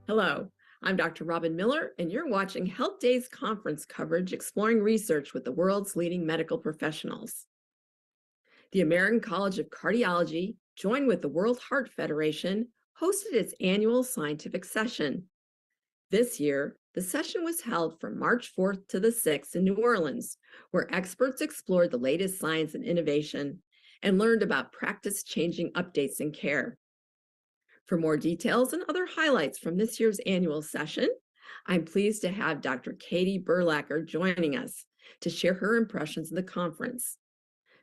Hello, I'm Dr. Robin Miller, and you're watching Health Days conference coverage exploring research with the world's leading medical professionals. The American College of Cardiology, joined with the World Heart Federation, hosted its annual scientific session. This year, the session was held from March 4th to the 6th in New Orleans, where experts explored the latest science and innovation and learned about practice-changing updates in care. For more details and other highlights from this year's annual session, I'm pleased to have Dr. Katie Berlacher joining us to share her impressions of the conference.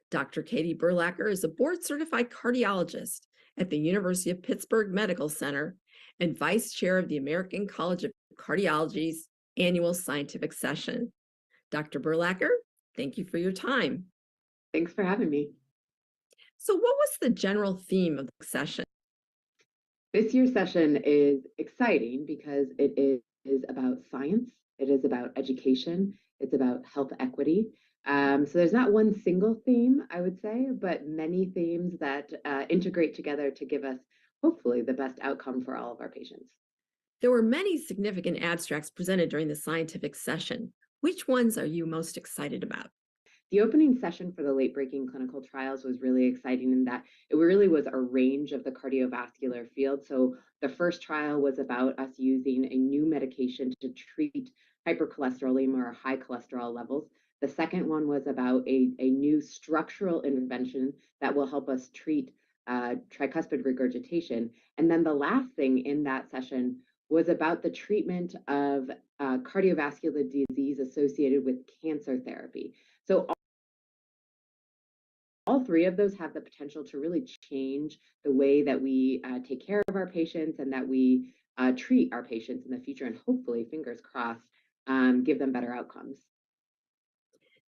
Dr. Katie Berlacher is a board-certified cardiologist at the University of Pittsburgh Medical Center and vice chair of the American College of Cardiology's annual scientific session. Dr. Berlacher, thank you for your time. Thanks for having me. So what was the general theme of the session? This year's session is exciting because it is about science, it is about education, it's about health equity. So there's not one single theme, I would say, but many themes that integrate together to give us, hopefully, the best outcome for all of our patients. There were many significant abstracts presented during the scientific session. Which ones are you most excited about? The opening session for the late-breaking clinical trials was really exciting in that it really was a range of the cardiovascular field. So the first trial was about us using a new medication to treat hypercholesterolemia or high cholesterol levels. The second one was about a new structural intervention that will help us treat tricuspid regurgitation. And then the last thing in that session was about the treatment of cardiovascular disease associated with cancer therapy. So all three of those have the potential to really change the way that we take care of our patients and that we treat our patients in the future, and hopefully, fingers crossed, give them better outcomes.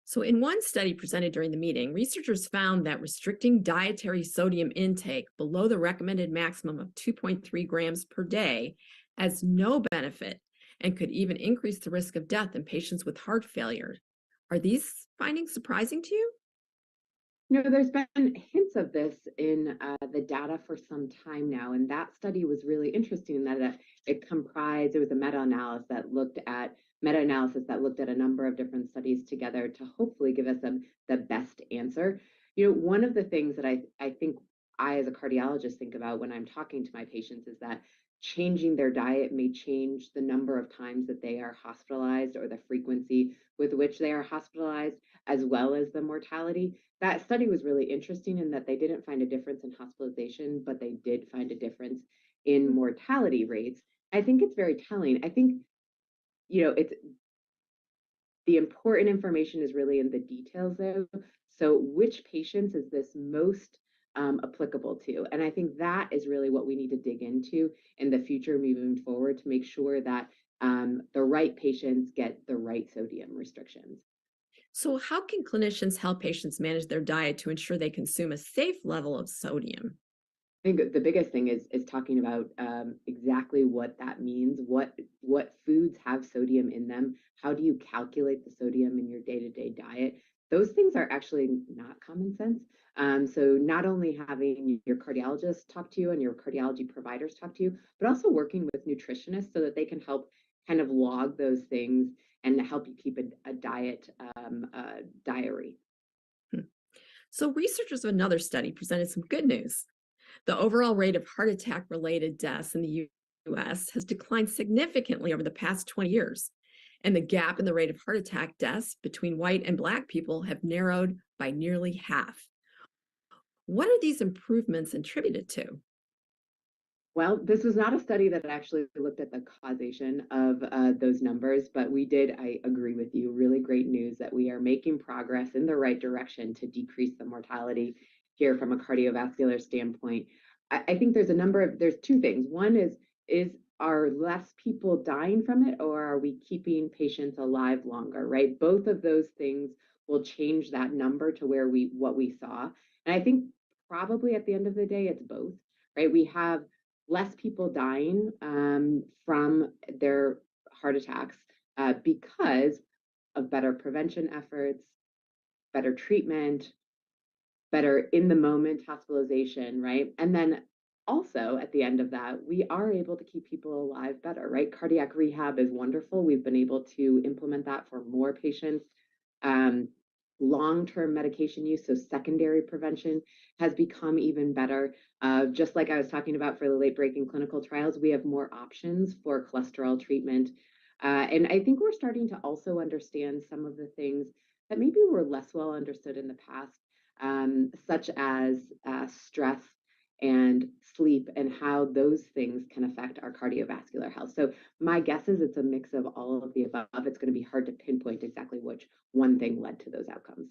So in one study presented during the meeting, researchers found that restricting dietary sodium intake below the recommended maximum of 2.3 grams per day has no benefit and could even increase the risk of death in patients with heart failure. Are these findings surprising to you? There's been hints of this in the data for some time now, and that study was really interesting in that it was a meta-analysis that looked at a number of different studies together to hopefully give us the best answer. One of the things that I think I, as a cardiologist, think about when I'm talking to my patients is that changing their diet may change the number of times that they are hospitalized or the frequency with which they are hospitalized, as well as the mortality. That study was really interesting in that they didn't find a difference in hospitalization, but they did find a difference in mortality rates. I think it's very telling. I think, it's the important information is really in the details though. So which patients is this most applicable to? And I think that is really what we need to dig into in the future moving forward to make sure that the right patients get the right sodium restrictions. So how can clinicians help patients manage their diet to ensure they consume a safe level of sodium? I think the biggest thing is talking about exactly what that means. What foods have sodium in them? How do you calculate the sodium in your day-to-day diet? Those things are actually not common sense. So not only having your cardiologist talk to you and your cardiology providers talk to you, but also working with nutritionists so that they can help kind of log those things and help you keep a diet diary. Hmm. So researchers of another study presented some good news. The overall rate of heart attack related deaths in the US has declined significantly over the past 20 years, and the gap in the rate of heart attack deaths between white and Black people have narrowed by nearly half. What are these improvements attributed to? Well, this was not a study that actually looked at the causation of those numbers, but I agree with you, really great news that we are making progress in the right direction to decrease the mortality here from a cardiovascular standpoint. I think there's two things. One is are less people dying from it, or are we keeping patients alive longer, right? Both of those things will change that number to what we saw. And I think probably at the end of the day, it's both, right? We have less people dying from their heart attacks because of better prevention efforts, better treatment, better in the moment hospitalization, right? And then also, at the end of that, we are able to keep people alive better, right? Cardiac rehab is wonderful. We've been able to implement that for more patients. Um, Long-term medication use, so secondary prevention, has become even better. Just like I was talking about for the late-breaking clinical trials, we have more options for cholesterol treatment. And I think we're starting to also understand some of the things that maybe were less well understood in the past, such as stress and sleep and how those things can affect our cardiovascular health. So my guess is it's a mix of all of the above. It's going to be hard to pinpoint exactly which one thing led to those outcomes.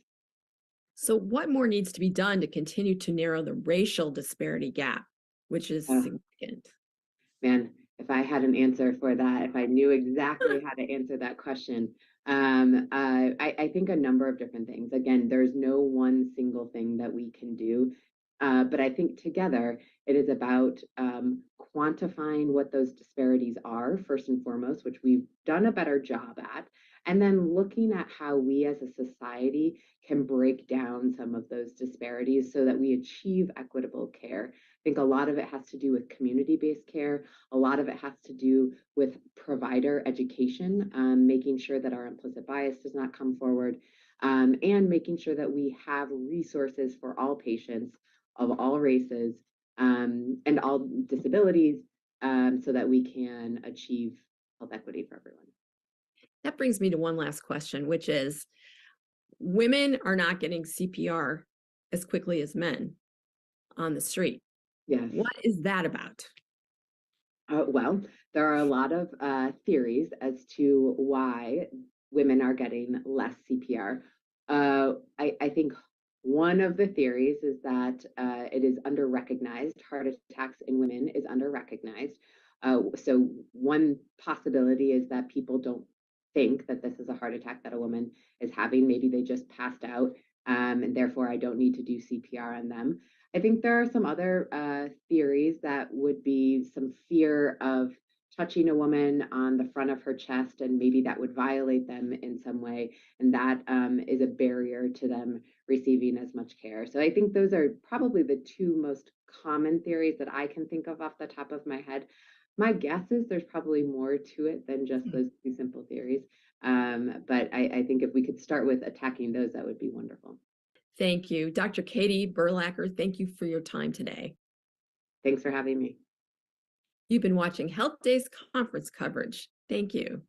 So, what more needs to be done to continue to narrow the racial disparity gap, which is Uh, significant? Man, if I had an answer for that, if I knew exactly how to answer that question, I think a number of different things. Again, there's no one single thing that we can do. But I think together it is about quantifying what those disparities are, first and foremost, which we've done a better job at, and then looking at how we as a society can break down some of those disparities so that we achieve equitable care. I think a lot of it has to do with community based care. A lot of it has to do with provider education, making sure that our implicit bias does not come forward, and making sure that we have resources for all patients of all races and all disabilities so that we can achieve health equity for everyone. That brings me to one last question, which is women are not getting CPR as quickly as men on the street. Yes. What is that about? Well, there are a lot of theories as to why women are getting less CPR. I think one of the theories is that it is under recognized. Heart attacks in women is under recognized. So, one possibility is that people don't think that this is a heart attack that a woman is having. Maybe they just passed out, and therefore I don't need to do CPR on them. I think there are some other theories that would be some fear of touching a woman on the front of her chest, and maybe that would violate them in some way. And that is a barrier to them receiving as much care. So I think those are probably the two most common theories that I can think of off the top of my head. My guess is there's probably more to it than just those two simple theories. But I think if we could start with attacking those, that would be wonderful. Thank you. Dr. Katie Berlacher, thank you for your time today. Thanks for having me. You've been watching Health Day's conference coverage. Thank you.